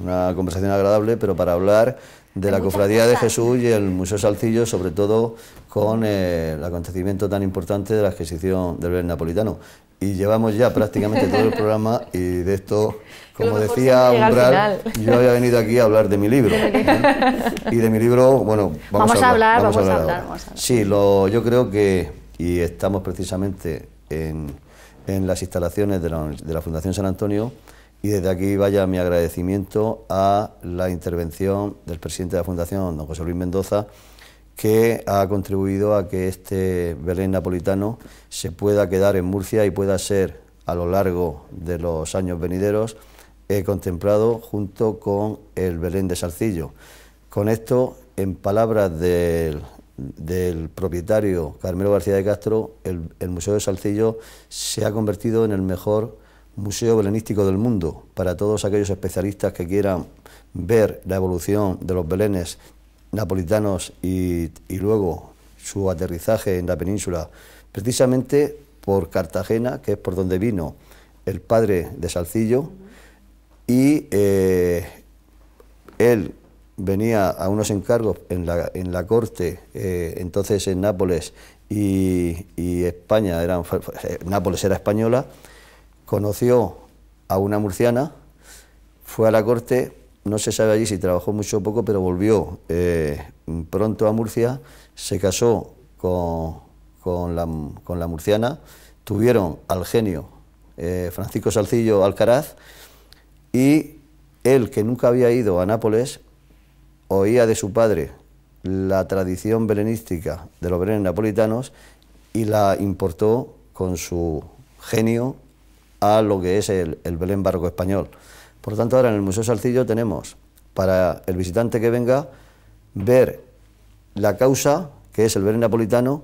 una conversación agradable, pero para hablar de la Cofradía de Jesús y el Museo Salcillo, sobre todo con el acontecimiento tan importante de la adquisición del Belén napolitano. Y llevamos ya prácticamente todo el programa, y de esto, como decía Umbral, yo había venido aquí a hablar de mi libro. Y de mi libro, bueno, vamos a hablar. Sí, yo creo que, y estamos precisamente en las instalaciones de la Fundación San Antonio, y desde aquí vaya mi agradecimiento a la intervención del presidente de la Fundación, don José Luis Mendoza, que ha contribuido a que este Belén napolitano se pueda quedar en Murcia y pueda ser, a lo largo de los años venideros, contemplado junto con el Belén de Salcillo. Con esto, en palabras del propietario Carmelo García de Castro, el Museo de Salcillo se ha convertido en el mejor museo belenístico del mundo, para todos aquellos especialistas que quieran ver la evolución de los belenes napolitanos y luego su aterrizaje en la península, precisamente por Cartagena, que es por donde vino el padre de Salcillo, y él venía a unos encargos en la corte, entonces en Nápoles, y España, Nápoles era española. Conoció a una murciana, fue a la corte, no se sabe allí si trabajó mucho o poco, pero volvió pronto a Murcia, se casó con la murciana, tuvieron al genio Francisco Salcillo Alcaraz, y él, que nunca había ido a Nápoles, oía de su padre la tradición belenística de los belenes napolitanos y la importó con su genio a lo que es el Belén barroco español. Por lo tanto, ahora en el Museo Salcillo tenemos, para el visitante que venga, ver la causa, que es el Belén napolitano,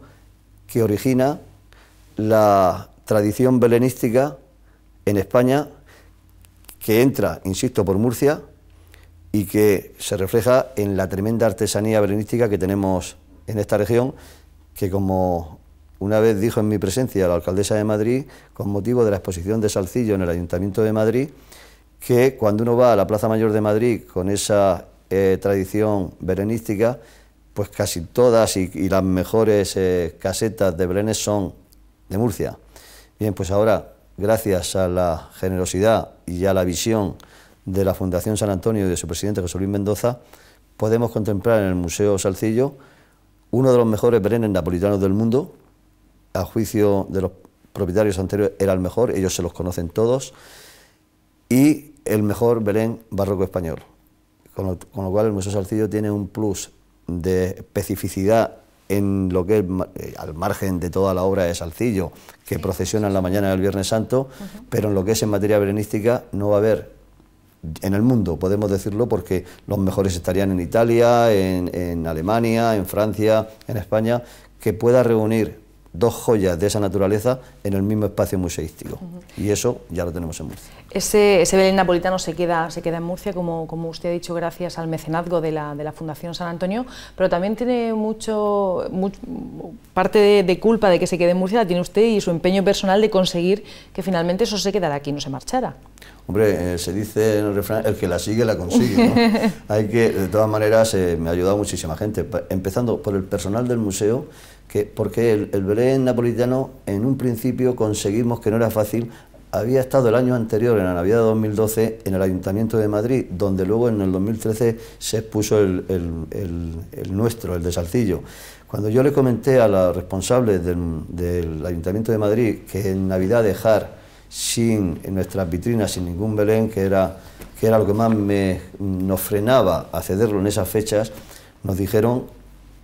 que origina la tradición belenística en España, que entra, insisto, por Murcia, y que se refleja en la tremenda artesanía belenística que tenemos en esta región, que, como una vez dijo en mi presencia la alcaldesa de Madrid, con motivo de la exposición de Salcillo en el Ayuntamiento de Madrid, que cuando uno va a la Plaza Mayor de Madrid con esa tradición belenística, pues casi todas y las mejores casetas de belenes son de Murcia. Bien, pues ahora, gracias a la generosidad y a la visión de la Fundación San Antonio y de su presidente José Luis Mendoza, podemos contemplar en el Museo Salcillo uno de los mejores belenes napolitanos del mundo. A juicio de los propietarios anteriores era el mejor, ellos se los conocen todos, y el mejor Belén barroco español, con lo cual el Museo Salcillo tiene un plus de especificidad en lo que es, al margen de toda la obra de Salcillo, que procesiona en la mañana del Viernes Santo, pero en lo que es en materia belenística no va a haber en el mundo, podemos decirlo, porque los mejores estarían en Italia, en Alemania, en Francia, en España, que pueda reunir dos joyas de esa naturaleza en el mismo espacio museístico. Y eso ya lo tenemos en Murcia. Ese Belén napolitano se queda en Murcia, como usted ha dicho, gracias al mecenazgo de la Fundación San Antonio, pero también tiene parte de culpa de que se quede en Murcia la tiene usted y su empeño personal de conseguir que finalmente eso se quedara aquí y no se marchara. Hombre, se dice en el refrán, el que la sigue la consigue, ¿no? Hay que, de todas maneras, me ha ayudado muchísima gente, empezando por el personal del museo, porque el Belén napolitano en un principio conseguimos, que no era fácil, había estado el año anterior, en la Navidad de 2012, en el Ayuntamiento de Madrid, donde luego en el 2013 se expuso el nuestro, el de Salcillo. Cuando yo le comenté a la responsable del Ayuntamiento de Madrid que en Navidad dejar en nuestras vitrinas, sin ningún Belén, que era lo que más nos frenaba a cederlo en esas fechas, nos dijeron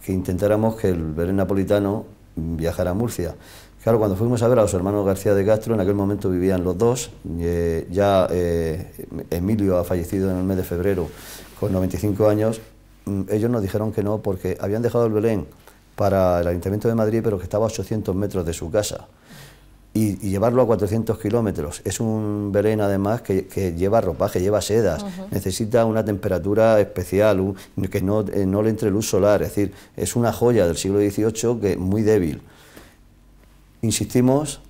que intentáramos que el Belén napolitano viajara a Murcia. Claro, cuando fuimos a ver a los hermanos García de Castro, en aquel momento vivían los dos, Emilio ha fallecido en el mes de febrero con 95 años, ellos nos dijeron que no, porque habían dejado el Belén para el Ayuntamiento de Madrid, pero que estaba a 800 metros de su casa. Y llevarlo a 400 kilómetros. Es un Belén, además, que lleva ropaje, lleva sedas, necesita una temperatura especial, que no le entre luz solar, es decir, es una joya del siglo XVIII que muy débil. Insistimos,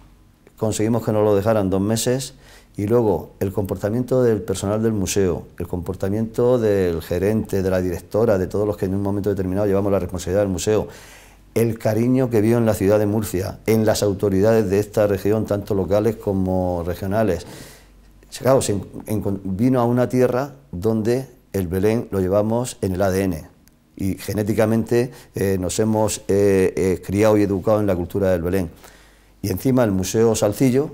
conseguimos que nos lo dejaran 2 meses, y luego el comportamiento del personal del museo, el comportamiento del gerente, de la directora, de todos los que en un momento determinado llevamos la responsabilidad del museo, el cariño que vio en la ciudad de Murcia, en las autoridades de esta región, tanto locales como regionales. Claro, vino a una tierra donde el Belén lo llevamos en el ADN y genéticamente nos hemos criado y educado en la cultura del Belén. Y encima el Museo Salcillo,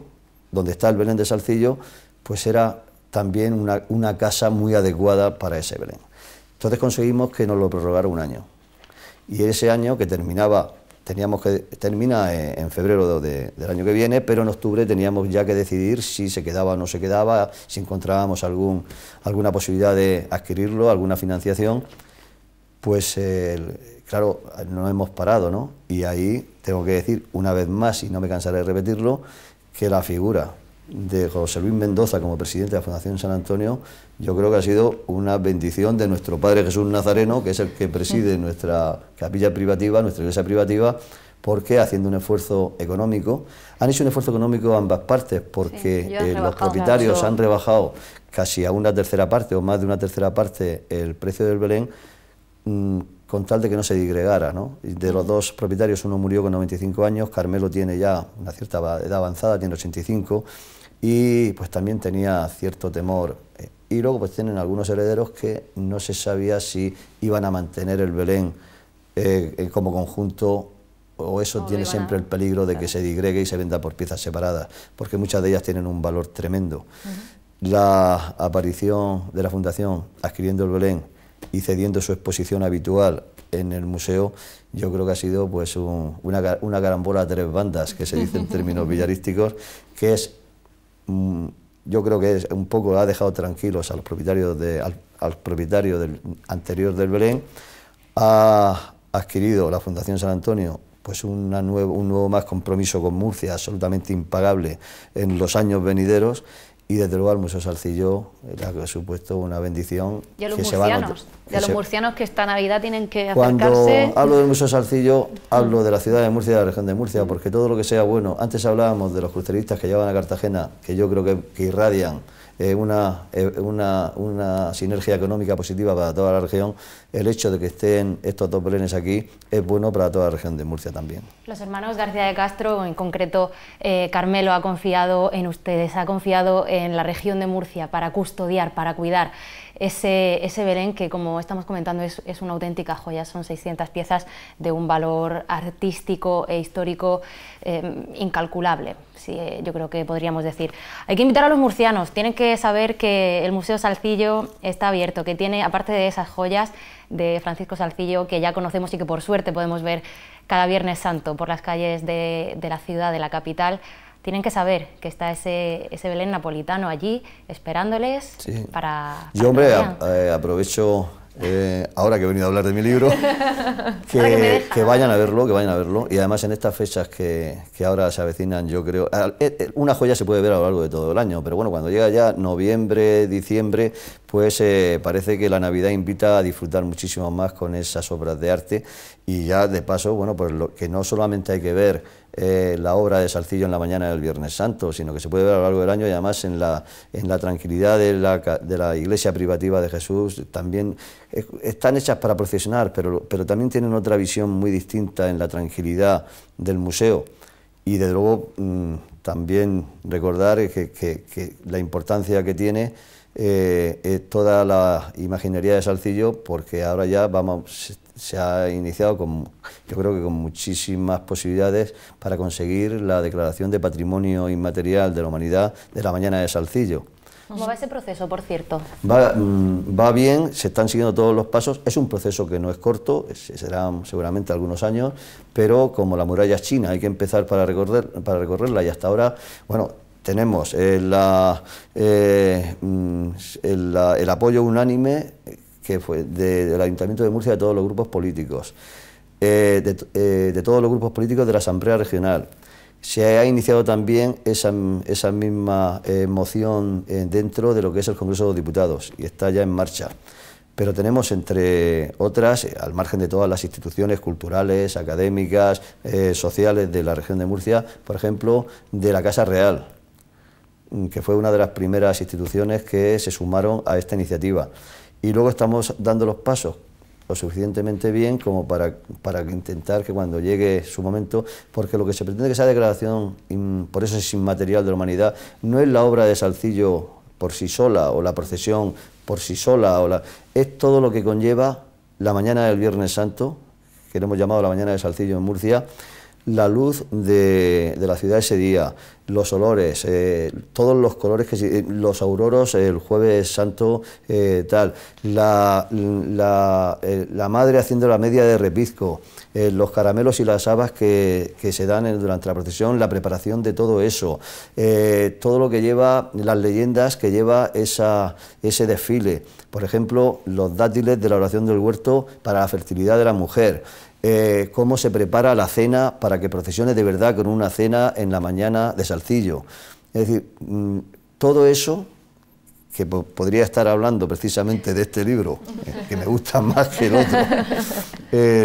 donde está el Belén de Salcillo, pues era también una casa muy adecuada para ese Belén. Entonces conseguimos que nos lo prorrogara 1 año. Y ese año que termina en febrero del año que viene, pero en octubre teníamos ya que decidir si se quedaba o no se quedaba, si encontrábamos alguna posibilidad de adquirirlo, alguna financiación. Pues claro, no hemos parado, ¿no? Y ahí tengo que decir una vez más, y no me cansaré de repetirlo, que la figura de José Luis Mendoza como presidente de la Fundación San Antonio, yo creo que ha sido una bendición de nuestro Padre Jesús Nazareno, que es el que preside nuestra capilla privativa, nuestra iglesia privativa, porque haciendo un esfuerzo económico, han hecho un esfuerzo económico ambas partes, porque los propietarios han rebajado casi a 1/3 parte o más de 1/3 parte el precio del Belén, con tal de que no se disgregara, ¿no? De los 2 propietarios, uno murió con 95 años, Carmelo tiene ya una cierta edad avanzada, tiene 85, y pues también tenía cierto temor. Y luego pues tienen algunos herederos que no se sabía si iban a mantener el Belén como conjunto, o eso tiene siempre el peligro de que se disgregue y se venda por piezas separadas, porque muchas de ellas tienen un valor tremendo. La aparición de la Fundación adquiriendo el Belén y cediendo su exposición habitual en el museo, yo creo que ha sido pues una carambola a 3 bandas, que se dice en términos villarísticos, que es, yo creo que es un poco, ha dejado tranquilos a los propietarios al propietario anterior del Belén, ha adquirido la Fundación San Antonio pues un nuevo más compromiso con Murcia, absolutamente impagable en los años venideros. Y desde luego al Museo Salcillo ha supuesto una bendición. Y a los murcianos que esta Navidad tienen que acercarse. Cuando hablo del Museo Salcillo, hablo de la ciudad de Murcia y de la región de Murcia, porque todo lo que sea bueno, antes hablábamos de los cruceristas que llevan a Cartagena, que yo creo que irradian una sinergia económica positiva para toda la región. El hecho de que estén estos 2 belenes aquí es bueno para toda la región de Murcia también. Los hermanos García de Castro, en concreto Carmelo, ha confiado en ustedes, ha confiado en la región de Murcia para custodiar, para cuidar ese Belén que, como estamos comentando, es una auténtica joya. Son 600 piezas de un valor artístico e histórico incalculable, sí, yo creo que podríamos decir. Hay que invitar a los murcianos, tienen que saber que el Museo Salcillo está abierto, que tiene, aparte de esas joyas de Francisco Salcillo, que ya conocemos y que por suerte podemos ver cada Viernes Santo por las calles de la ciudad, de la capital, tienen que saber que está ese Belén napolitano allí esperándoles, sí, para yo, hombre, aprovecho, ahora que he venido a hablar de mi libro, que vayan a verlo, y además en estas fechas que ahora se avecinan, yo creo, una joya se puede ver a lo largo de todo el año, pero bueno, cuando llega ya noviembre, diciembre, pues parece que la Navidad invita a disfrutar muchísimo más con esas obras de arte, y ya de paso, bueno, pues que no solamente hay que ver la obra de Salcillo en la mañana del Viernes Santo, sino que se puede ver a lo largo del año y además en la tranquilidad de la iglesia privativa de Jesús. También están hechas para procesionar, pero también tienen otra visión muy distinta en la tranquilidad del museo. Y desde luego también recordar que la importancia que tiene toda la imaginería de Salcillo, porque ahora ya se ha iniciado yo creo que con muchísimas posibilidades para conseguir la declaración de Patrimonio Inmaterial de la Humanidad de la mañana de Salcillo. ¿Cómo va ese proceso, por cierto? Va bien, se están siguiendo todos los pasos. Es un proceso que no es corto, serán seguramente algunos años, pero como la muralla china hay que empezar para recorrerla, y hasta ahora, bueno, tenemos el apoyo unánime que fue del Ayuntamiento de Murcia, de todos los grupos políticos, de todos los grupos políticos de la Asamblea Regional. Se ha iniciado también esa misma moción dentro de lo que es el Congreso de los Diputados y está ya en marcha. Pero tenemos, entre otras, al margen de todas las instituciones culturales, académicas, sociales de la región de Murcia, por ejemplo, de la Casa Real, que fue una de las primeras instituciones que se sumaron a esta iniciativa. Y luego estamos dando los pasos lo suficientemente bien como para intentar que cuando llegue su momento, porque lo que se pretende que esa declaración, por eso es inmaterial de la humanidad, no es la obra de Salcillo por sí sola, o la procesión por sí sola, es todo lo que conlleva la mañana del Viernes Santo, que le hemos llamado la mañana de Salcillo en Murcia, la luz de la ciudad ese día, los olores, todos los colores, los auroros el Jueves Santo, la madre haciendo la media de repizco, los caramelos y las habas que se dan durante la procesión, la preparación de todo eso, todo lo que lleva, las leyendas que lleva ese desfile, por ejemplo, los dátiles de la oración del huerto para la fertilidad de la mujer, cómo se prepara la cena para que procesione de verdad con una cena en la mañana de Salcillo. Es decir, todo eso, que podría estar hablando precisamente de este libro, que me gusta más que el otro,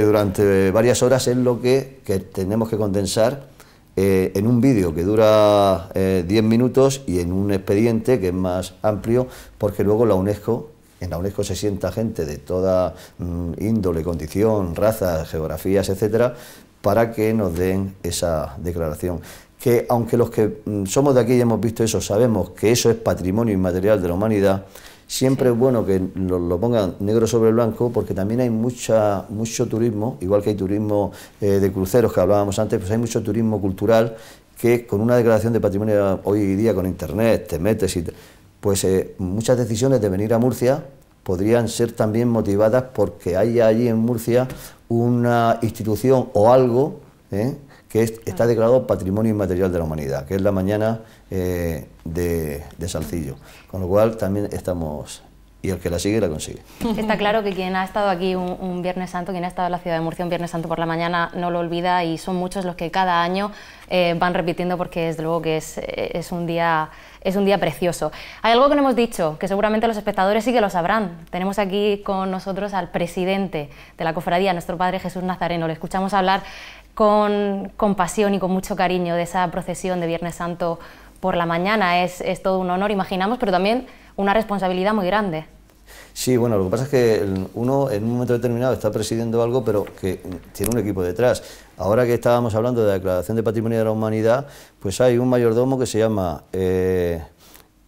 durante varias horas, es lo que tenemos que condensar en un vídeo que dura 10 minutos y en un expediente que es más amplio, porque luego en la UNESCO se sienta gente de toda índole, condición, razas, geografías, etcétera, para que nos den esa declaración. Que aunque los que somos de aquí y hemos visto eso, sabemos que eso es patrimonio inmaterial de la humanidad, siempre es bueno que lo pongan negro sobre blanco, porque también hay mucho turismo, igual que hay turismo de cruceros que hablábamos antes, pues hay mucho turismo cultural que con una declaración de patrimonio hoy día con internet te metes y pues muchas decisiones de venir a Murcia podrían ser también motivadas porque hay allí en Murcia una institución o algo que está declarado Patrimonio Inmaterial de la Humanidad, que es la mañana de Salcillo, con lo cual también estamos, y el que la sigue la consigue. Está claro que quien ha estado aquí un Viernes Santo, quien ha estado en la ciudad de Murcia un Viernes Santo por la mañana, no lo olvida, y son muchos los que cada año van repitiendo, porque desde luego que es un día precioso. Hay algo que no hemos dicho, que seguramente los espectadores sí que lo sabrán. Tenemos aquí con nosotros al presidente de la cofradía, nuestro Padre Jesús Nazareno. Le escuchamos hablar con pasión y con mucho cariño de esa procesión de Viernes Santo por la mañana. Es todo un honor, imaginamos, pero también una responsabilidad muy grande. Sí, bueno, lo que pasa es que uno en un momento determinado está presidiendo algo, pero que tiene un equipo detrás. Ahora que estábamos hablando de la Declaración de Patrimonio de la Humanidad, pues hay un mayordomo que se llama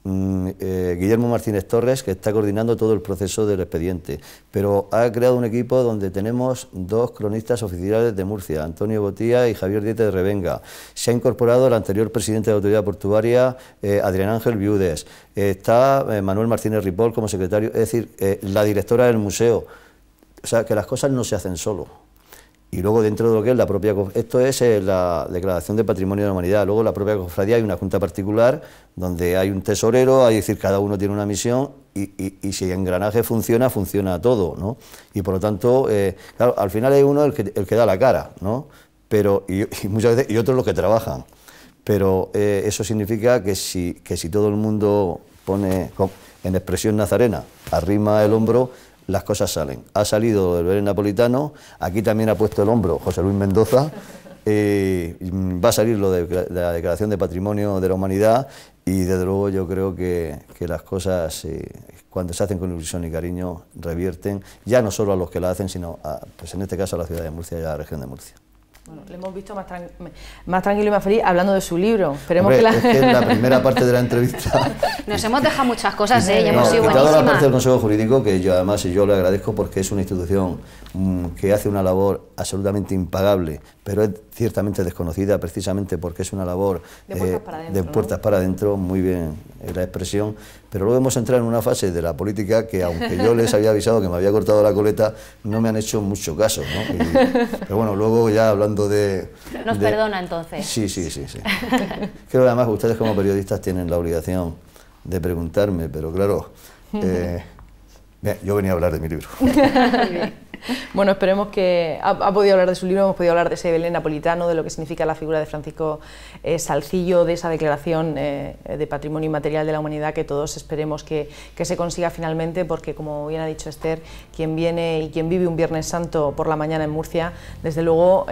Guillermo Martínez Torres, que está coordinando todo el proceso del expediente, pero ha creado un equipo donde tenemos 2 cronistas oficiales de Murcia, Antonio Botía y Javier Diete de Revenga. Se ha incorporado el anterior presidente de la Autoridad Portuaria, Adrián Ángel Viudes. Está Manuel Martínez Ripoll como secretario, es decir, la directora del museo. O sea, que las cosas no se hacen solo. Y luego dentro de lo que es la propia... Esto es la Declaración de Patrimonio de la Humanidad. Luego la propia cofradía hay una junta particular donde hay un tesorero, es decir, cada uno tiene una misión y si el engranaje funciona, funciona todo, ¿no? Y por lo tanto, claro, al final hay uno el que da la cara, ¿no? Pero, y muchas veces, y otros los que trabajan. Pero eso significa que si todo el mundo pone, en expresión nazarena, arrima el hombro, las cosas salen. Ha salido el Belén napolitano, aquí también ha puesto el hombro José Luis Mendoza, va a salir lo de la Declaración de Patrimonio de la Humanidad y desde luego yo creo que las cosas cuando se hacen con ilusión y cariño revierten ya no solo a los que la hacen, sino pues en este caso a la ciudad de Murcia y a la región de Murcia. Bueno, le hemos visto más tranquilo y más feliz hablando de su libro. Esperemos Hombre, que es que la primera parte de la entrevista... Nos hemos dejado muchas cosas, ya hemos sido buenísimas. Toda la parte del buenísimas. Consejo Jurídico, que yo además yo le agradezco porque es una institución que hace una labor absolutamente impagable, pero es ciertamente desconocida precisamente porque es una labor de puertas para adentro, muy bien la expresión, pero luego hemos entrado en una fase de la política que aunque yo les había avisado que me había cortado la coleta, no me han hecho mucho caso, ¿no? Pero bueno, luego ya hablando de... Nos perdona entonces. Sí. Creo que además ustedes como periodistas tienen la obligación de preguntarme, pero claro, bien, yo venía a hablar de mi libro. Muy bien. Bueno, esperemos que ha podido hablar de su libro, hemos podido hablar de ese Belén napolitano, de lo que significa la figura de Francisco Salcillo, de esa declaración de Patrimonio Inmaterial de la Humanidad que todos esperemos que se consiga finalmente, porque como bien ha dicho Esther, quien viene y quien vive un Viernes Santo por la mañana en Murcia, desde luego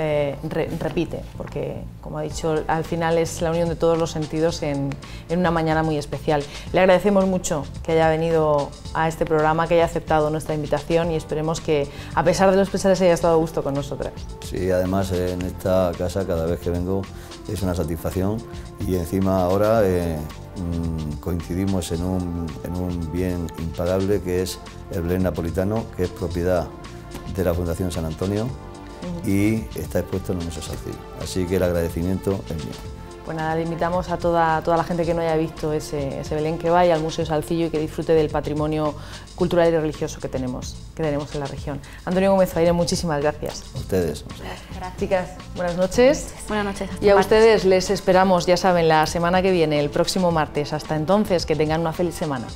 repite, porque como ha dicho, al final es la unión de todos los sentidos en una mañana muy especial. Le agradecemos mucho que haya venido a este programa, que haya aceptado nuestra invitación y esperemos que a pesar de los pesares haya estado a gusto con nosotras. Sí, además en esta casa cada vez que vengo es una satisfacción y encima ahora coincidimos en un bien impagable que es el Belén napolitano, que es propiedad de la Fundación San Antonio y está expuesto en el Museo Salcillo. Así que el agradecimiento es mío. Pues nada, le invitamos a toda la gente que no haya visto ese Belén que vaya al Museo Salcillo y que disfrute del patrimonio cultural y religioso que tenemos en la región. Antonio Gómez Fraile, muchísimas gracias. A ustedes. Gracias. Chicas, buenas noches. Buenas noches. Y a ustedes les esperamos, ya saben, la semana que viene, el próximo martes. Hasta entonces, que tengan una feliz semana.